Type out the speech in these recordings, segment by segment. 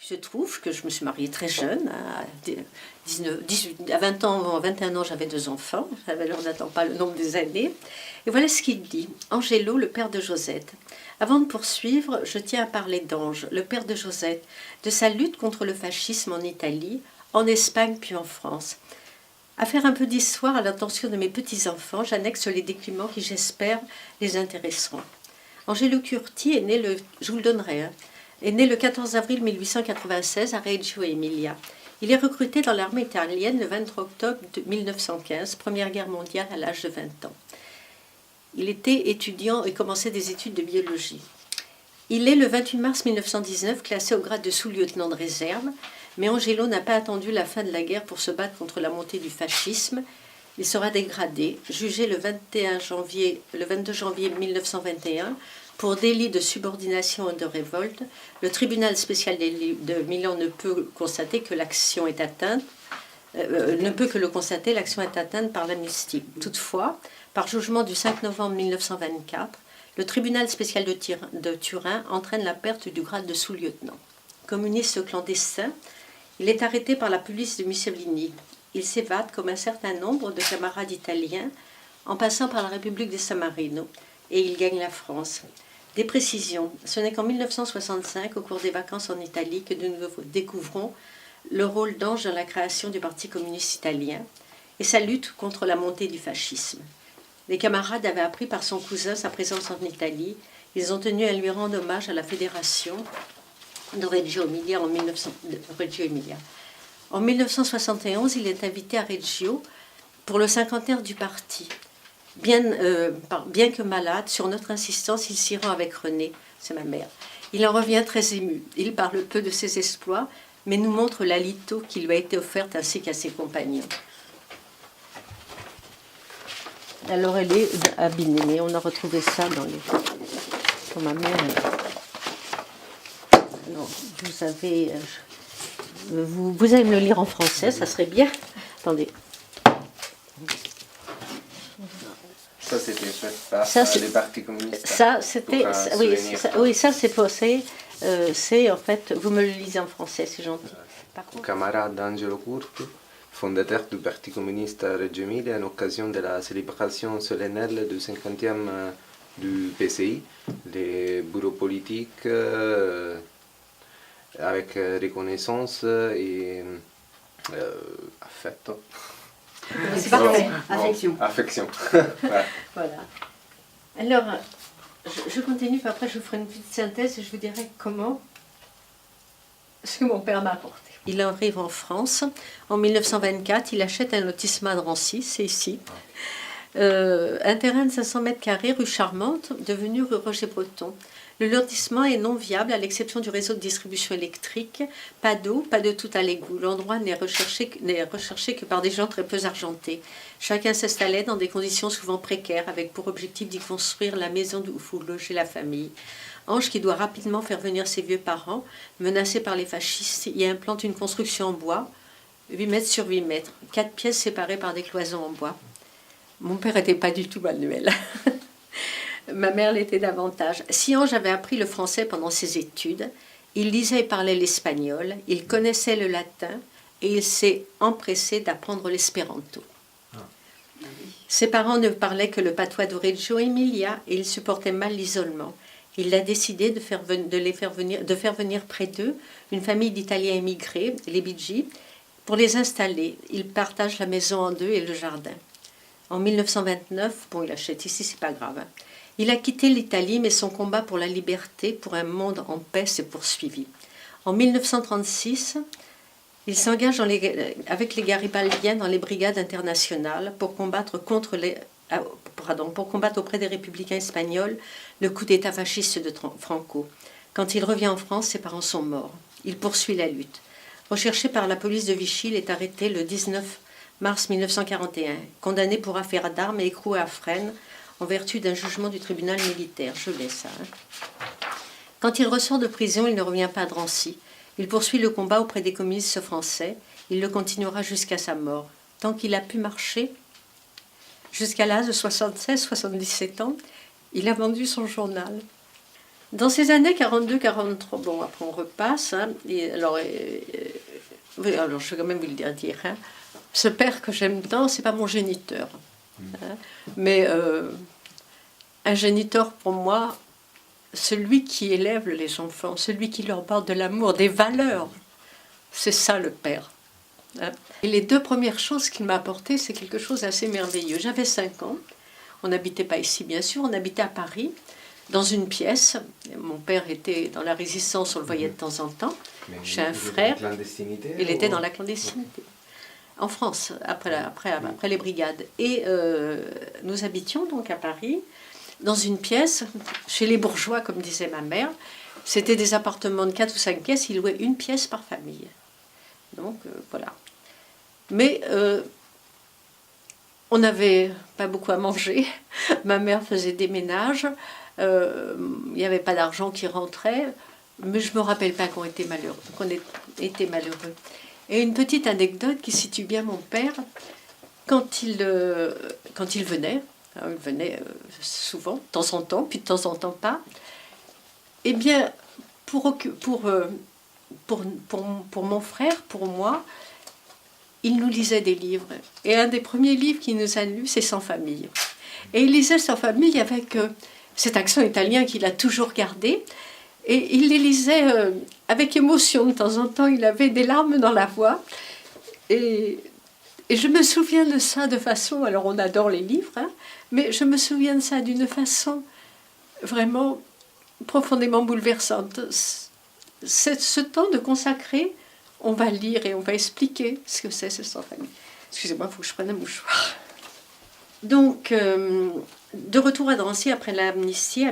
se trouve que je me suis mariée très jeune, à 20 ans, 21 ans, j'avais 2 enfants, on n'attend pas le nombre des années. Et voilà ce qu'il dit, Angelo, le père de Josette. Avant de poursuivre, je tiens à parler d'Ange, le père de Josette, de sa lutte contre le fascisme en Italie, en Espagne puis en France. À faire un peu d'histoire à l'attention de mes petits-enfants, j'annexe les documents qui, j'espère, les intéresseront. Angelo Curti est né je vous le donnerai, est né le 14 avril 1896 à Reggio Emilia. Il est recruté dans l'armée italienne le 23 octobre 1915, Première Guerre mondiale, à l'âge de 20 ans. Il était étudiant et commençait des études de biologie. Il est le 28 mars 1919 classé au grade de sous-lieutenant de réserve, mais Angelo n'a pas attendu la fin de la guerre pour se battre contre la montée du fascisme. Il sera dégradé, jugé le 22 janvier 1921 pour délit de subordination et de révolte. Le tribunal spécial de Milan ne peut constater que l'action est atteinte, l'action est atteinte par l'amnistie. Toutefois, par jugement du 5 novembre 1924, le tribunal spécial de Turin entraîne la perte du grade de sous-lieutenant. Communiste clandestin, il est arrêté par la police de Mussolini. Il s'évade comme un certain nombre de camarades italiens en passant par la République de San Marino et il gagne la France. Des précisions, ce n'est qu'en 1965, au cours des vacances en Italie, que nous découvrons le rôle d'Ange dans la création du Parti communiste italien et sa lutte contre la montée du fascisme. Les camarades avaient appris par son cousin sa présence en Italie. Ils ont tenu à lui rendre hommage à la fédération de Reggio Emilia En 1971, il est invité à Reggio pour le cinquantenaire du parti. Bien que malade, sur notre insistance, il s'y rend avec René, c'est ma mère. Il en revient très ému. Il parle peu de ses exploits, mais nous montre la litho qui lui a été offerte ainsi qu'à ses compagnons. Alors elle est abîmée, on a retrouvé ça dans ma mère. Alors, vous avez... Vous allez me le lire en français, ça serait bien. Attendez. Ça, c'était fait par les partis communistes. Ça, c'était... Oui, ça, c'est posé. C'est, en fait... Vous me le lisez en français, c'est gentil. Par contre... Camarade Angelo Curti, fondateur du Parti communiste à Reggio Emilia, en occasion de la célébration solennelle du 50e du PCI, les bureaux politiques... avec reconnaissance et affect. C'est parfait, affection. Affection. Voilà. Alors, je continue, puis après je vous ferai une petite synthèse et je vous dirai ce que mon père m'a apporté. Il arrive en France en 1924, il achète un lotissement à Drancy, c'est ici. Un terrain de 500 mètres carrés, rue Charmante, devenu rue Roger-Breton. Le lotissement est non viable à l'exception du réseau de distribution électrique. Pas d'eau, pas de tout à l'égout. L'endroit n'est recherché que par des gens très peu argentés. Chacun s'installait dans des conditions souvent précaires avec pour objectif d'y construire la maison où faut loger la famille. Ange, qui doit rapidement faire venir ses vieux parents, menacés par les fascistes, y implante une construction en bois, 8 mètres sur 8 mètres, 4 pièces séparées par des cloisons en bois. Mon père n'était pas du tout manuel. Ma mère l'était davantage. Si Ange avait appris le français pendant ses études, il lisait et parlait l'espagnol, il connaissait le latin et il s'est empressé d'apprendre l'espéranto. Ses parents ne parlaient que le patois de Reggio Emilia et il supportait mal l'isolement. Il a décidé de faire venir près d'eux une famille d'Italiens émigrés, les Bigi, pour les installer. Ils partagent la maison en deux et le jardin. En 1929, il achète ici, c'est pas grave. Il a quitté l'Italie, mais son combat pour la liberté, pour un monde en paix, s'est poursuivi. En 1936, il s'engage avec les Garibaldiens dans les brigades internationales pour combattre auprès des républicains espagnols le coup d'État fasciste de Franco. Quand il revient en France, ses parents sont morts. Il poursuit la lutte. Recherché par la police de Vichy, il est arrêté le 19 mars 1941, condamné pour affaire d'armes et écroué à Fresnes en vertu d'un jugement du tribunal militaire. Je l'ai ça. Quand il ressort de prison, il ne revient pas à Drancy. Il poursuit le combat auprès des communistes français. Il le continuera jusqu'à sa mort. Tant qu'il a pu marcher, jusqu'à l'âge de 76-77 ans, il a vendu son journal. Dans ces années 42-43, bon, après on repasse, hein, et alors, oui, alors je vais quand même vous le dire, hein, ce père que j'aime tant, c'est pas mon géniteur. Hein, mais un géniteur pour moi, celui qui élève les enfants, celui qui leur parle de l'amour, des valeurs, c'est ça le père. Hein. Et les 2 premières choses qu'il m'a apportées, c'est quelque chose d'assez merveilleux. J'avais 5 ans, on n'habitait pas ici bien sûr, on habitait à Paris, dans une pièce. Mon père était dans la résistance, on le voyait de temps en temps. J'ai un frère, il était dans la clandestinité. En France, après les brigades. Et nous habitions donc à Paris, dans une pièce, chez les bourgeois, comme disait ma mère. C'était des appartements de 4 ou 5 pièces, ils louaient une pièce par famille. Donc voilà. Mais on n'avait pas beaucoup à manger. Ma mère faisait des ménages. Il n'y avait pas d'argent qui rentrait. Mais je ne me rappelle pas qu'on était malheureux. Et une petite anecdote qui situe bien mon père, quand il venait, il venait souvent, de temps en temps, puis de temps en temps pas, eh bien, pour mon frère, pour moi, il nous lisait des livres. Et un des premiers livres qu'il nous a lus, c'est Sans famille. Et il lisait Sans famille avec cet accent italien qu'il a toujours gardé. Et il les lisait avec émotion de temps en temps. Il avait des larmes dans la voix. Et je me souviens de ça de façon... Alors on adore les livres, hein, mais je me souviens de ça d'une façon vraiment profondément bouleversante. C'est ce temps de consacrer, on va lire et on va expliquer ce que c'est Sans famille. Excusez-moi, il faut que je prenne un mouchoir. Donc, de retour à Drancy après l'amnistie,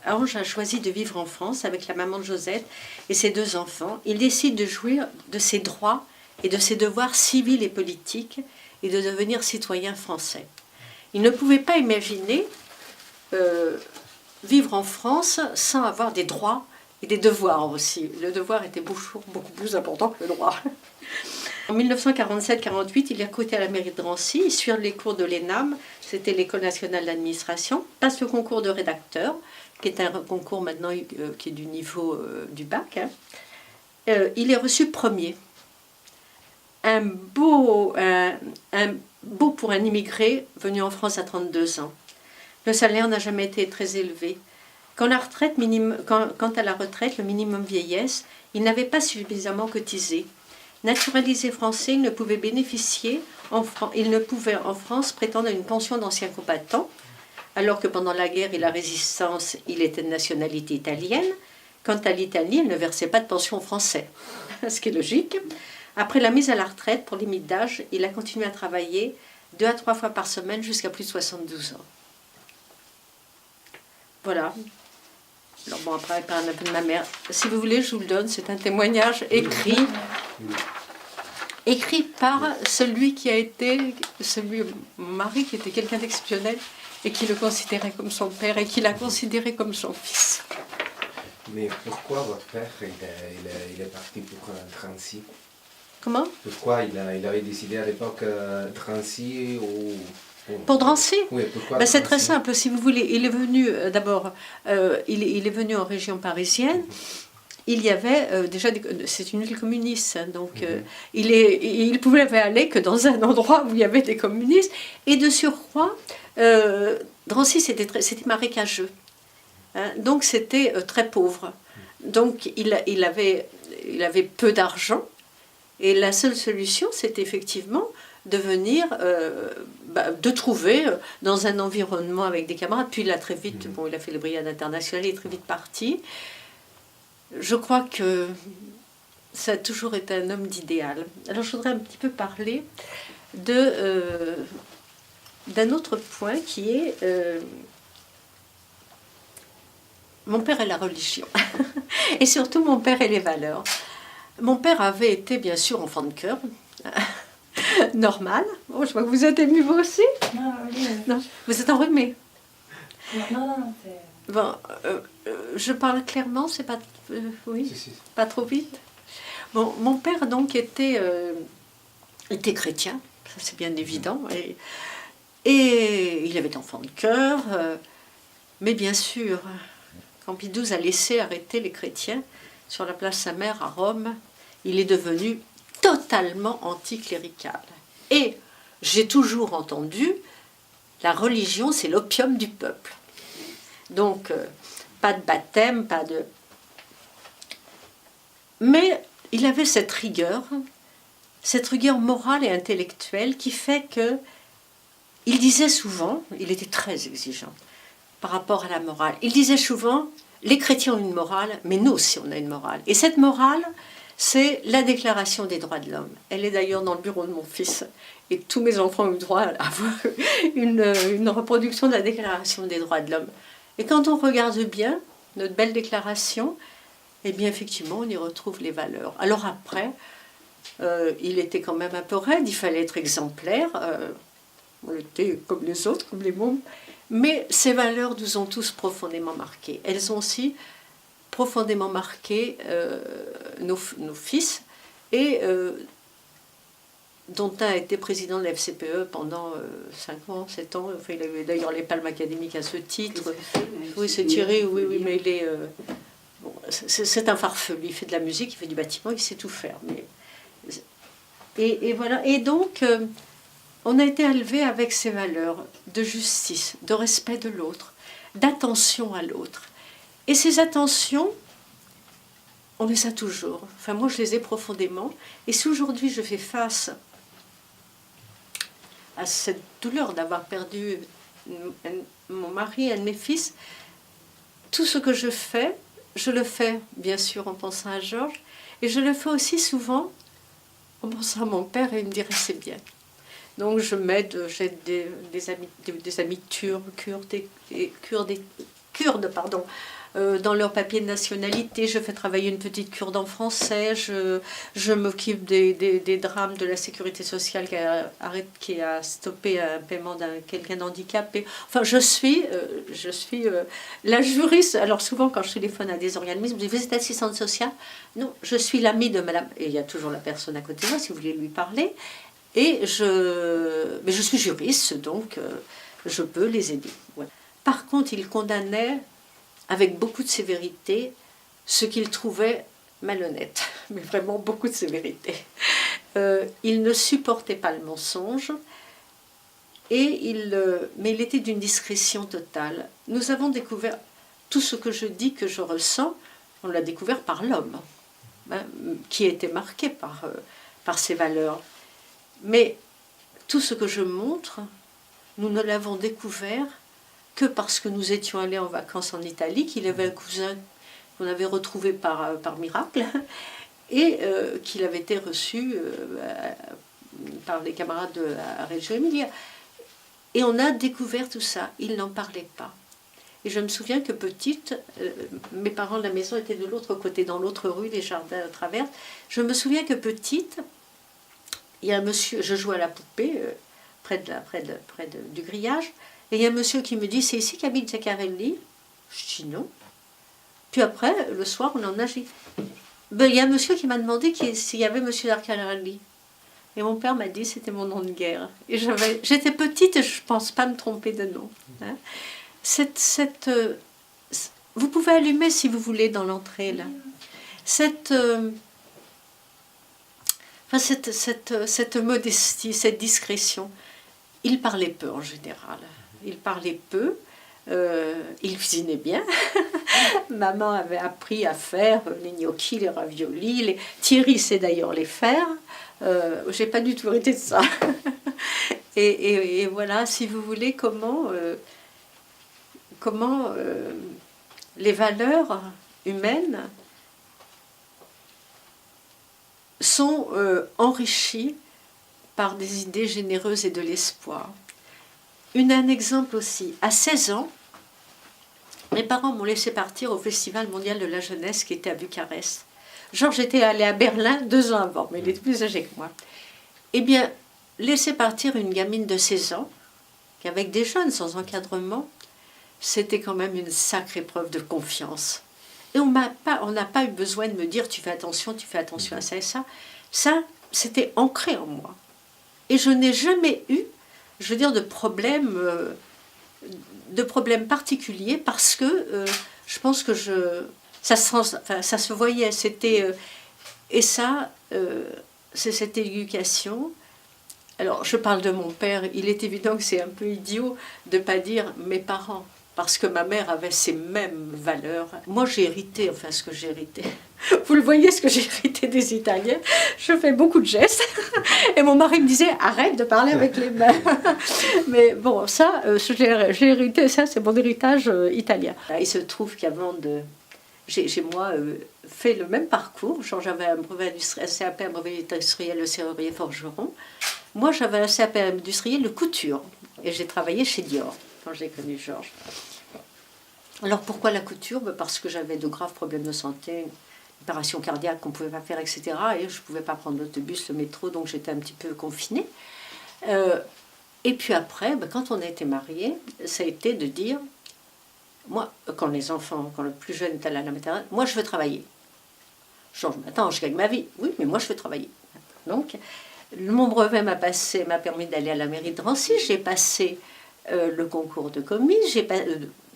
Ange a choisi de vivre en France avec la maman de Josette et ses 2 enfants. Il décide de jouir de ses droits et de ses devoirs civils et politiques et de devenir citoyen français. Il ne pouvait pas imaginer vivre en France sans avoir des droits et des devoirs aussi. Le devoir était beaucoup plus important que le droit. En 1947-48, il est recruté à la mairie de Drancy, il suit les cours de l'ENAM, c'était l'École nationale d'administration, passe le concours de rédacteur, qui est un concours maintenant qui est du niveau du bac. Hein. Il est reçu premier. Un beau pour un immigré venu en France à 32 ans. Le salaire n'a jamais été très élevé. Quant à la retraite, le minimum vieillesse, il n'avait pas suffisamment cotisé. Naturalisé français, il ne pouvait en France prétendre à une pension d'ancien combattant, alors que pendant la guerre et la résistance, il était de nationalité italienne. Quant à l'Italie, il ne versait pas de pension français, ce qui est logique. Après la mise à la retraite pour limite d'âge, il a continué à travailler 2 à 3 fois par semaine jusqu'à plus de 72 ans. Voilà. Alors bon, après, elle parle un peu de ma mère. Si vous voulez, je vous le donne. C'est un témoignage écrit par celui qui a été, mon mari, qui était quelqu'un d'exceptionnel et qui le considérait comme son père et qui l'a considéré comme son fils. Mais pourquoi votre père il est parti pour Drancy? Comment? Pourquoi il avait décidé à l'époque Drancy ou... Pour Drancy? Oui, pourquoi C'est très simple, si vous voulez. Il est venu, d'abord, il est venu en région parisienne. Il y avait déjà, c'est une ville communiste, hein, donc il pouvait aller que dans un endroit où il y avait des communistes. Et de surcroît, Drancy, c'était marécageux. Hein, donc c'était très pauvre. Donc il avait peu d'argent. Et la seule solution, c'est effectivement de venir, de trouver dans un environnement avec des camarades. Puis il a très vite, il a fait les brigades internationales, il est très vite parti. Je crois que ça a toujours été un homme d'idéal. Alors je voudrais un petit peu parler d'un autre point qui est mon père et la religion. Et surtout mon père et les valeurs. Mon père avait été bien sûr enfant de cœur, normal. Oh, je vois que vous êtes ému vous aussi. Non, oui. Non, vous êtes enrhumé. Non, c'est... Bon, je parle clairement, c'est pas... oui, Si. pas trop vite. Bon, mon père donc était chrétien, ça c'est bien évident, et il avait enfant de cœur, mais bien sûr, quand Pie XII a laissé arrêter les chrétiens sur la place Saint-Mère à Rome, il est devenu totalement anticlérical. Et j'ai toujours entendu, la religion, c'est l'opium du peuple. Donc, pas de baptême, pas de... Mais il avait cette rigueur morale et intellectuelle qui fait que il disait souvent, il était très exigeant par rapport à la morale, il disait souvent, les chrétiens ont une morale, mais nous aussi on a une morale. Et cette morale, c'est la Déclaration des droits de l'homme. Elle est d'ailleurs dans le bureau de mon fils. Et tous mes enfants ont eu droit à avoir une reproduction de la Déclaration des droits de l'homme. Et quand on regarde bien notre belle déclaration, eh bien effectivement on y retrouve les valeurs. Alors après, il était quand même un peu raide, il fallait être exemplaire. On était comme les autres, comme les mômes. Mais ces valeurs nous ont tous profondément marqués. Elles ont aussi profondément marqué nos fils, et dont un a été président de la FCPE pendant 5 ans, 7 ans. Enfin, il avait d'ailleurs les palmes académiques à ce titre. Oui, c'est Thierry, oui, mais il est... bon, c'est un farfelu, il fait de la musique, il fait du bâtiment, il sait tout faire. Mais... Et voilà, et donc... on a été élevé avec ces valeurs de justice, de respect de l'autre, d'attention à l'autre. Et ces attentions, on les a toujours. Enfin, moi, je les ai profondément. Et si aujourd'hui je fais face à cette douleur d'avoir perdu mon mari, un de mes fils, tout ce que je le fais bien sûr en pensant à Georges, et je le fais aussi souvent en pensant à mon père, et il me dirait c'est bien. Donc je m'aide, j'aide des amis kurdes, dans leur papier de nationalité. Je fais travailler une petite kurde en français. Je m'occupe des drames de la sécurité sociale qui a stoppé un paiement d'un quelqu'un d'handicapé. Enfin, je suis la juriste. Alors souvent, quand je téléphone à des organismes, je dis, vous êtes assistante sociale? Non, je suis l'amie de madame. Et il y a toujours la personne à côté de moi, si vous voulez lui parler. Mais je suis juriste, donc je peux les aider. Ouais. Par contre, il condamnait avec beaucoup de sévérité ce qu'il trouvait malhonnête, mais vraiment beaucoup de sévérité. Il ne supportait pas le mensonge, mais il était d'une discrétion totale. Nous avons découvert tout ce que je dis, que je ressens, on l'a découvert par l'homme, hein, qui était marqué par ses valeurs. Mais tout ce que je montre, nous ne l'avons découvert que parce que nous étions allés en vacances en Italie, qu'il avait un cousin qu'on avait retrouvé par miracle, et qu'il avait été reçu par des camarades à Reggio Emilia. Et on a découvert tout ça, il n'en parlait pas. Et je me souviens que petite, mes parents de la maison étaient de l'autre côté, dans l'autre rue, les jardins à travers. Je me souviens que petite, il y a un monsieur, je joue à la poupée près du grillage, et il y a un monsieur qui me dit, c'est ici qu'habite Zaccarelli? Je dis non. Puis après, le soir, on en a dit, ben, il y a un monsieur qui m'a demandé s'il y avait monsieur Zaccarelli. Et mon père m'a dit, c'était mon nom de guerre. Et j'étais petite et je ne pense pas me tromper de nom. Hein. Vous pouvez allumer si vous voulez dans l'entrée, là. Cette modestie, cette discrétion. Il parlait peu en général. Il parlait peu. Il cuisinait bien. Maman avait appris à faire les gnocchis, les raviolis. Thierry sait d'ailleurs les faire. J'ai pas du tout hérité de ça. et voilà, si vous voulez, comment les valeurs humaines sont enrichies par des idées généreuses et de l'espoir. Un exemple aussi. À 16 ans, mes parents m'ont laissé partir au Festival mondial de la jeunesse qui était à Bucarest. Georges était allé à Berlin 2 ans avant, mais il était plus âgé que moi. Eh bien, laisser partir une gamine de 16 ans, qu'avec des jeunes sans encadrement, c'était quand même une sacrée preuve de confiance. Et on n'a pas eu besoin de me dire tu fais attention à ça et ça. Ça, c'était ancré en moi. Et je n'ai jamais eu, je veux dire, de problème particulier parce que je pense que ça se voyait. C'était et ça, c'est cette éducation. Alors, je parle de mon père. Il est évident que c'est un peu idiot de ne pas dire mes parents, parce que ma mère avait ces mêmes valeurs. Moi, j'ai hérité, enfin, ce que j'ai hérité. Vous le voyez, ce que j'ai hérité des Italiens. Je fais beaucoup de gestes. Et mon mari me disait, arrête de parler avec les mains. Mais bon, ça, j'ai hérité, ça, c'est mon héritage italien. Il se trouve qu'avant de... J'ai moi fait le même parcours. Genre, j'avais un CAP, un brevet industriel, le serrurier forgeron. Moi, j'avais un CAP industriel de couture. Et j'ai travaillé chez Dior quand j'ai connu Georges. Alors, pourquoi la couture? Parce que j'avais de graves problèmes de santé, opération cardiaque qu'on ne pouvait pas faire, etc. Et je ne pouvais pas prendre l'autobus, le métro, donc j'étais un petit peu confinée. Et puis après, quand on a été mariés, ça a été de dire... Moi, quand le plus jeune est allé à la maternelle, moi je veux travailler. Je dis, attends, je gagne ma vie. Oui, mais moi je veux travailler. Donc, mon brevet m'a permis d'aller à la mairie de Drancy. J'ai passé le concours de commis. Ça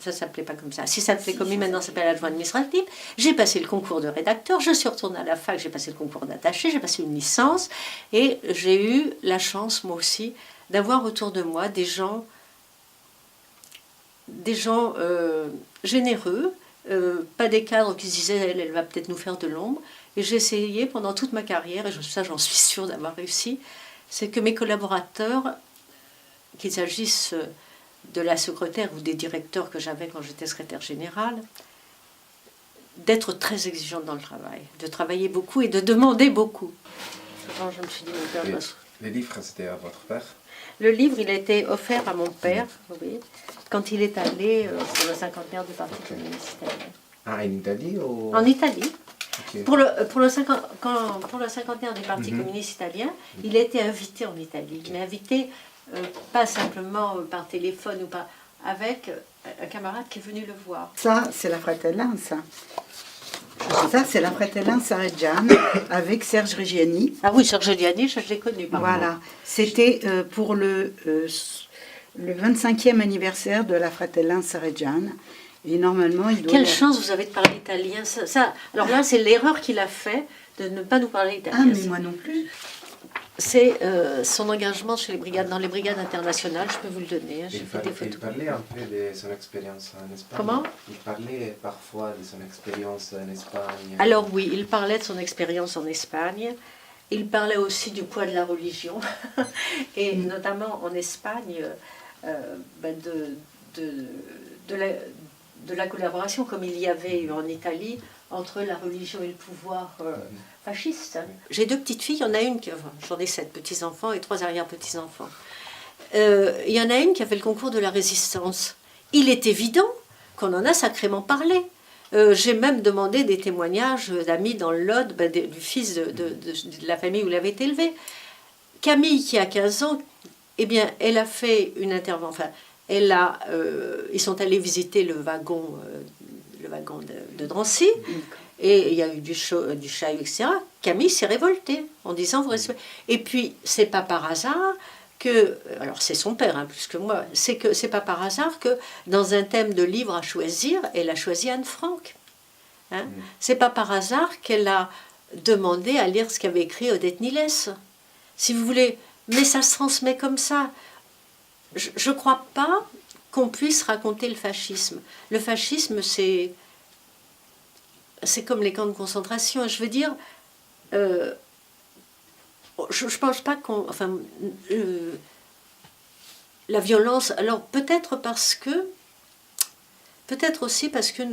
ne s'appelait pas comme ça. Si ça s'appelait commis, maintenant ça s'appelle adjoint administratif. J'ai passé le concours de rédacteur. Je suis retournée à la fac, j'ai passé le concours d'attaché. J'ai passé une licence. Et j'ai eu la chance, moi aussi, d'avoir autour de moi des gens généreux, pas des cadres qui se disaient elle va peut-être nous faire de l'ombre. Et j'ai essayé pendant toute ma carrière, et ça j'en suis sûre d'avoir réussi, c'est que mes collaborateurs, qu'il s'agisse de la secrétaire ou des directeurs que j'avais quand j'étais secrétaire générale, d'être très exigeante dans le travail, de travailler beaucoup et de demander beaucoup. Souvent, je me suis dit, mon père, les livres, c'était à votre père? Le livre, il a été offert à mon père, oui, quand il est allé pour le cinquantenaire du Parti communiste italien. Ah, en Italie ou... En Italie. Okay. Pour le cinquantenaire du Parti communiste italien, il a été invité en Italie. Mais invité pas simplement par téléphone ou pas, avec un camarade qui est venu le voir. Ça, c'est la Fratellanza. Ça, c'est la Fratellanza Reggiana avec Serge Reggiani. Ah oui, Serge Reggiani, je l'ai connu. Voilà, c'était pour le 25e anniversaire de la Fratellanza Reggiana. Et normalement, il doit... Quelle chance vous avez de parler italien. Alors là, c'est l'erreur qu'il a fait de ne pas nous parler italien. Ah, mais moi non plus. C'est son engagement chez dans les brigades internationales, je peux vous le donner. J'ai fait des photos. Il parlait un peu de son expérience en Espagne. Comment? Il parlait parfois de son expérience en Espagne. Alors oui, il parlait de son expérience en Espagne. Il parlait aussi du poids de la religion. Et notamment en Espagne, de la collaboration, comme il y avait eu en Italie, entre la religion et le pouvoir fasciste. J'ai 2 petites filles, il y en a une, j'en ai 7 petits-enfants et 3 arrière-petits-enfants. Il y en a une qui a fait le concours de la résistance. Il est évident qu'on en a sacrément parlé. J'ai même demandé des témoignages d'amis dans le Lot, du fils de la famille où il avait été élevé. Camille, qui a 15 ans, eh bien, elle a fait une intervention. Ils sont allés visiter le wagon de Drancy, et il y a eu du chahut, etc. Camille s'est révoltée en disant... Et puis, c'est pas par hasard que... Alors, c'est son père, plus que moi. C'est pas par hasard que, dans un thème de livre à choisir, elle a choisi Anne Frank. Hein? C'est pas par hasard qu'elle a demandé à lire ce qu'avait écrit Odette Niles. Si vous voulez... Mais ça se transmet comme ça. Je ne crois pas qu'on puisse raconter le fascisme. Le fascisme, c'est comme les camps de concentration. Je veux dire, je ne pense pas qu'on... Enfin, la violence... Alors, peut-être aussi parce que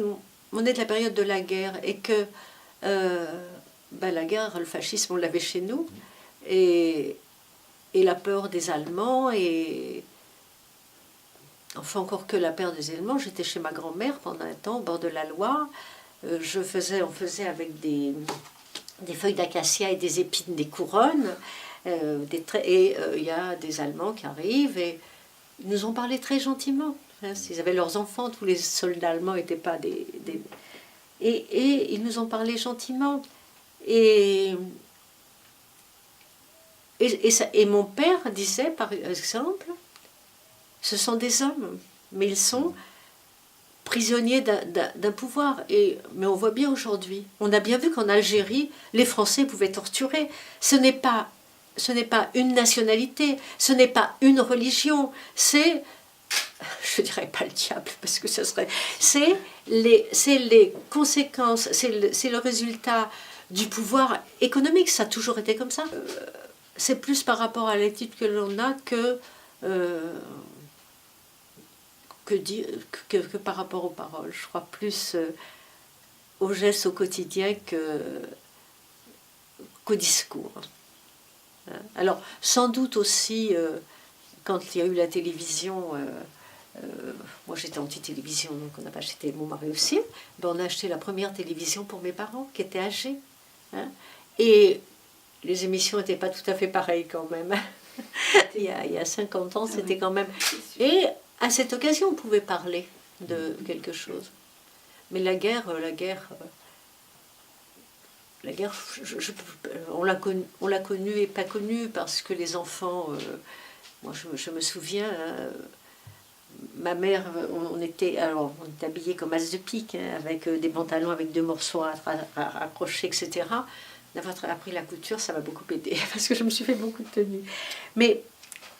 on est de la période de la guerre et que la guerre, le fascisme, on l'avait chez nous. Et la peur des Allemands et... Enfin, encore que la peur des Allemands, j'étais chez ma grand-mère pendant un temps, au bord de la Loire. On faisait avec des feuilles d'acacia et des épines, des couronnes. Et il y a des Allemands qui arrivent et ils nous ont parlé très gentiment. Hein, ils avaient leurs enfants, tous les soldats allemands n'étaient pas des... Et ils nous ont parlé gentiment. Et mon père disait, par exemple, ce sont des hommes, mais ils sont prisonniers d'un pouvoir. Mais on voit bien aujourd'hui, on a bien vu qu'en Algérie, les Français pouvaient torturer. Ce n'est pas une nationalité, ce n'est pas une religion, c'est, je dirais pas le diable, parce que ce serait, c'est les conséquences, c'est le résultat du pouvoir économique, ça a toujours été comme ça. C'est plus par rapport à l'étude que l'on a que par rapport aux paroles. Je crois plus aux gestes au quotidien qu'au discours. Alors, sans doute aussi, quand il y a eu la télévision, moi j'étais anti-télévision, donc on n'a pas acheté, mon mari aussi, ben on a acheté la première télévision pour mes parents, qui étaient âgés. Hein, et les émissions n'étaient pas tout à fait pareilles quand même. il y a 50 ans, c'était quand même... Et à cette occasion, on pouvait parler de quelque chose. Mais la guerre, on l'a connue et pas connue parce que les enfants, moi je me souviens, ma mère, on était habillés comme as de pique, hein, avec des pantalons avec 2 morceaux à accrocher, etc. D'avoir appris la couture, ça m'a beaucoup aidé parce que je me suis fait beaucoup de tenues.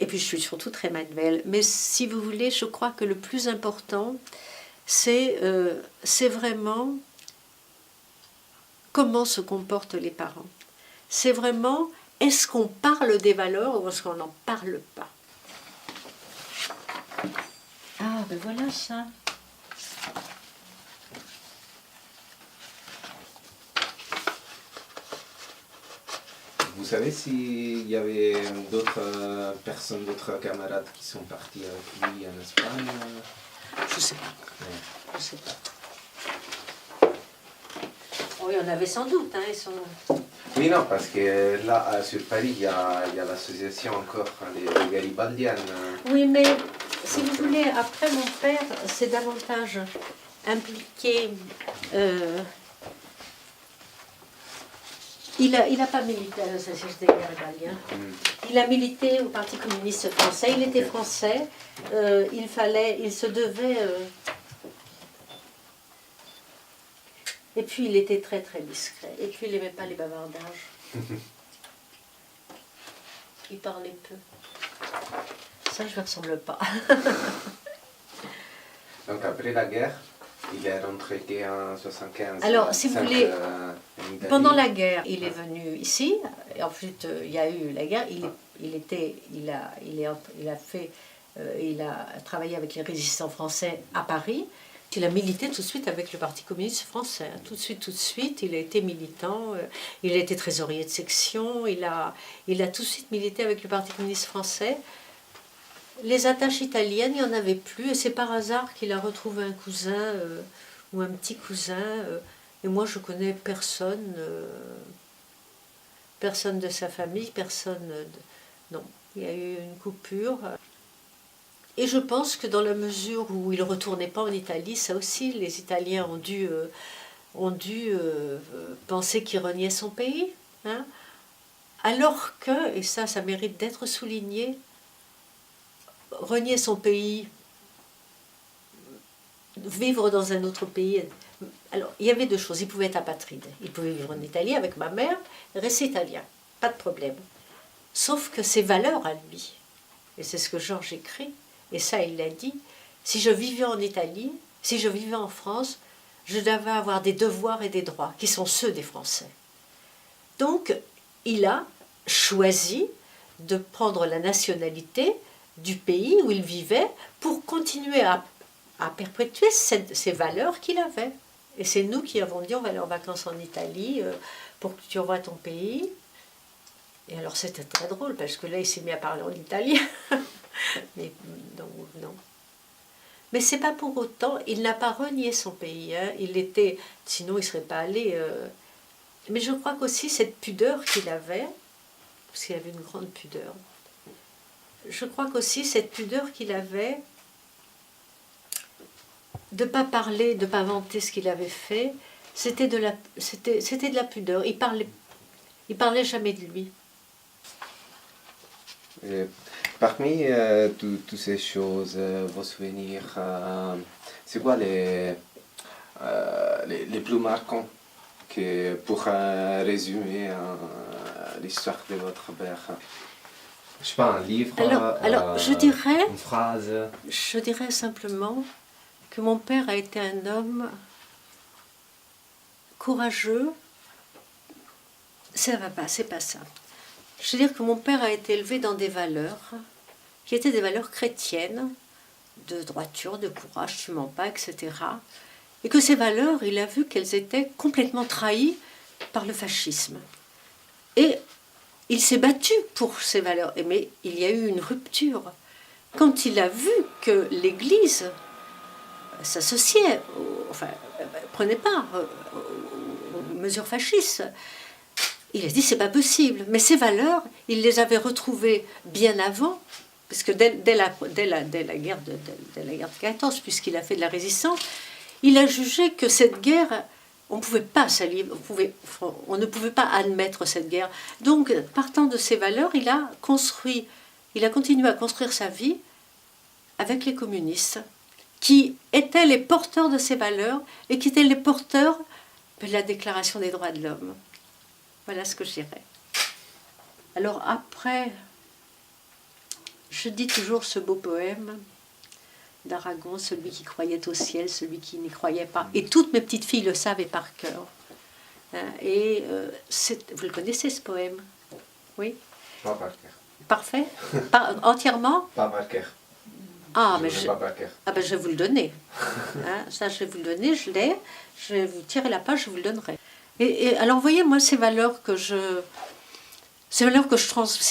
Et puis je suis surtout très manuelle. Mais si vous voulez, je crois que le plus important, c'est vraiment comment se comportent les parents. C'est vraiment, est-ce qu'on parle des valeurs ou est-ce qu'on n'en parle pas? Ah, ben voilà ça. Vous savez s'il y avait d'autres personnes, d'autres camarades qui sont partis avec lui en Espagne? Je ne sais pas. Ouais. Je sais pas. Oh, il y en avait sans doute. Hein, ils sont... Oui, non, parce que là, sur Paris, il y a l'association encore, les Garibaldiennes. Oui, mais si vous voulez, après mon père, c'est davantage impliqué. Il a pas milité à l'association des Garibaldiens. Il a milité au Parti communiste français. Il était français. Il se devait. Et puis il était très très discret. Et puis il n'aimait pas les bavardages. Il parlait peu. Ça, je ne ressemble pas. Donc après la guerre, il est rentré en 1975. Alors, si vous voulez, pendant la guerre, il est venu ici. Et ensuite, il y a eu la guerre. Il a travaillé avec les résistants français à Paris. Il a milité tout de suite avec le Parti communiste français. Tout de suite, il a été militant. Il a été trésorier de section. Il a tout de suite milité avec le Parti communiste français. Les attaches italiennes, il n'y en avait plus. Et c'est par hasard qu'il a retrouvé un cousin ou un petit cousin. Et moi, je connais personne. Personne de sa famille, personne... non, il y a eu une coupure. Et je pense que dans la mesure où il ne retournait pas en Italie, ça aussi, les Italiens ont dû penser qu'il reniait son pays. Hein, alors que, et ça mérite d'être souligné, renier son pays, vivre dans un autre pays. Alors, il y avait 2 choses. Il pouvait être apatride. Il pouvait vivre en Italie avec ma mère, rester italien. Pas de problème. Sauf que ses valeurs à lui, et c'est ce que Georges écrit, et ça il l'a dit, si je vivais en Italie, si je vivais en France, je devais avoir des devoirs et des droits, qui sont ceux des Français. Donc, il a choisi de prendre la nationalité du pays où il vivait pour continuer à perpétuer ces valeurs qu'il avait. Et c'est nous qui avons dit on va aller en vacances en Italie pour que tu revoies ton pays. Et alors c'était très drôle parce que là il s'est mis à parler en italien. Mais non. Mais c'est pas pour autant, il n'a pas renié son pays. Hein. Sinon il ne serait pas allé. Mais je crois qu'aussi cette pudeur qu'il avait, parce qu'il avait une grande pudeur, je crois qu'aussi cette pudeur qu'il avait, de ne pas parler, de ne pas vanter ce qu'il avait fait, c'était de la pudeur. Il parlait jamais de lui. Parmi toutes ces choses, vos souvenirs, c'est quoi les plus marquants que, pour résumer l'histoire de votre père? Je sais pas, un livre, Alors, je dirais, une phrase. je dirais simplement que mon père a été un homme courageux. Ça va pas, c'est pas ça. Je veux dire que mon père a été élevé dans des valeurs qui étaient des valeurs chrétiennes, de droiture, de courage, tu mens pas, etc. Et que ces valeurs, il a vu qu'elles étaient complètement trahies par le fascisme. Et il s'est battu pour ces valeurs, mais il y a eu une rupture. Quand il a vu que l'Église s'associait, prenait part aux mesures fascistes, il a dit c'est pas possible. Mais ces valeurs, il les avait retrouvées bien avant, parce que dès la guerre de 14, puisqu'il a fait de la résistance, il a jugé que cette guerre, on ne pouvait pas s'allier, on ne pouvait pas admettre cette guerre. Donc, partant de ces valeurs, il a continué à construire sa vie avec les communistes, qui étaient les porteurs de ces valeurs et qui étaient les porteurs de la Déclaration des droits de l'homme. Voilà ce que je dirais. Alors après, je dis toujours ce beau poème d'Aragon, celui qui croyait au ciel, celui qui n'y croyait pas. Et toutes mes petites filles le savaient par cœur. Et vous le connaissez ce poème? Oui? Pas par cœur. Parfait? Entièrement? Pas par cœur. Ah, mais pas par cœur. Ah ben je vais vous le donner. Ça, je vais vous le donner, je l'ai. Je vais vous tirer la page, je vous le donnerai. Et alors, vous voyez, moi, ces valeurs que je c'est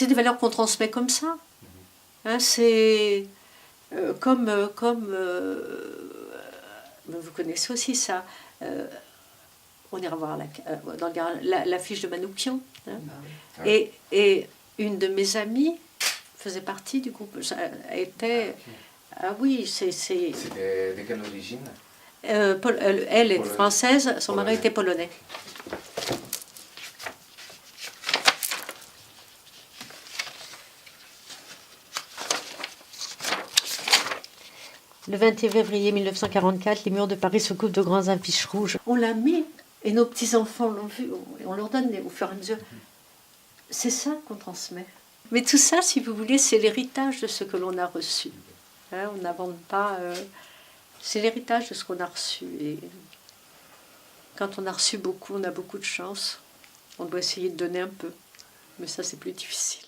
des valeurs qu'on transmet comme ça. C'est comme vous connaissez aussi ça. On ira voir dans la fiche de Manoukian. Et une de mes amies faisait partie du groupe. Était ah oui, c'est. C'était de quelle origine? Elle est française, son mari était polonais. Le 21 février 1944, les murs de Paris se couvrent de grands affiches rouges. On l'a mis, et nos petits-enfants l'ont vu, on leur donne au fur et à mesure. C'est ça qu'on transmet. Mais tout ça, si vous voulez, c'est l'héritage de ce que l'on a reçu. On n'invente pas... c'est l'héritage de ce qu'on a reçu. Et quand on a reçu beaucoup, on a beaucoup de chance. On doit essayer de donner un peu. Mais ça, c'est plus difficile.